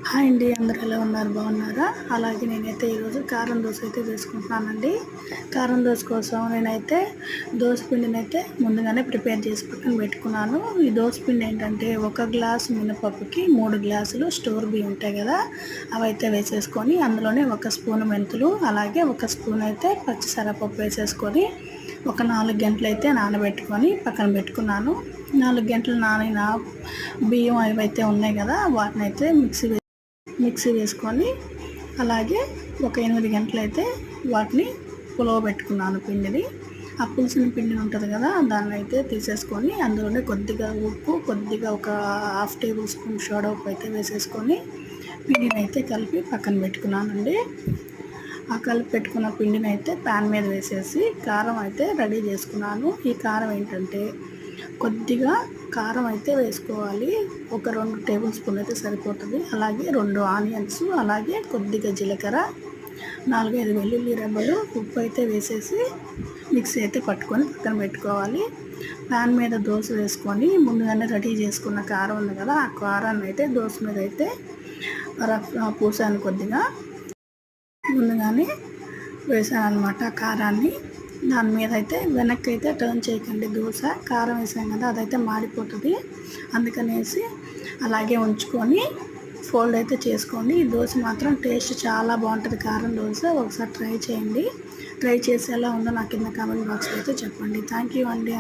Hi అండి, అందరూ ఎలా ఉన్నారు? బాగున్నారా? అలాగే నేనైతే ఈరోజు కారం దోశ అయితే వేసుకుంటున్నానండి. కారం దోశ కోసం నేనైతే దోశ పిండిని అయితే ముందుగానే ప్రిపేర్ చేసి పక్కన పెట్టుకున్నాను. ఈ దోశ పిండి ఏంటంటే 1 గ్లాసు మినపప్పుకి 3 గ్లాసులు స్టోర్ బియ్యం ఉంటాయి కదా, అవైతే వేసేసుకొని అందులోనే 1 స్పూన్ మెంతులు, అలాగే 1 స్పూన్ అయితే పచ్చిశనగపప్పు వేసేసుకొని ఒక 4 గంటలు అయితే నానబెట్టుకొని పక్కన పెట్టుకున్నాను. 4 గంటలు నానిన బియ్యం అవైతే ఉన్నాయి కదా, వాటిని అయితే మిక్సీ వేసుకొని అలాగే ఒక 8 గంటలైతే వాటిని పులవబెట్టుకున్నాను పిండిని. ఆ పులిసిన పిండి ఉంటుంది కదా, దాన్ని అయితే తీసేసుకొని అందులోనే కొద్దిగా ఉప్పు, కొద్దిగా ఒక 1/2 టేబుల్ స్పూన్ సోడా ఉప్పు అయితే వేసేసుకొని పిండిని అయితే కలిపి పక్కన పెట్టుకున్నానండి. ఆ కలిపి పెట్టుకున్న పిండిని అయితే ప్యాన్ మీద వేసేసి కారం అయితే రెడీ చేసుకున్నాను. ఈ కారం ఏంటంటే కొద్దిగా కారం అయితే వేసుకోవాలి. ఒక 2 టేబుల్ స్పూన్ అయితే సరిపోతుంది. అలాగే 2 ఆనియన్స్, అలాగే కొద్దిగా జీలకర్ర, 4-5 వెల్లుల్లి రెబ్బలు, ఉప్పు అయితే వేసేసి మిక్సీ అయితే పట్టుకొని పక్కన పెట్టుకోవాలి. ప్యాన్ మీద దోశ వేసుకొని ముందుగానే రెడీ చేసుకున్న కారం ఉంది కదా, ఆ కారాన్ని అయితే దోశ మీద అయితే పూసాను. కొద్దిగా ముందుగానే వేసాను అనమాట కారాన్ని. దాని మీద అయితే వెనక్కి అయితే టర్న్ చేయకండి. దోశ కారం వేసాం కదా, అదైతే మాడిపోతుంది. అందుకనేసి అలాగే ఉంచుకొని ఫోల్డ్ అయితే చేసుకోండి. ఈ దోశ మాత్రం టేస్ట్ చాలా బాగుంటుంది. కారం దోశ ఒకసారి ట్రై చేయండి. ట్రై చేసి ఎలా ఉందో నాకు కింద కామెంట్ బాక్స్లో అయితే చెప్పండి. థ్యాంక్ యూ అండి.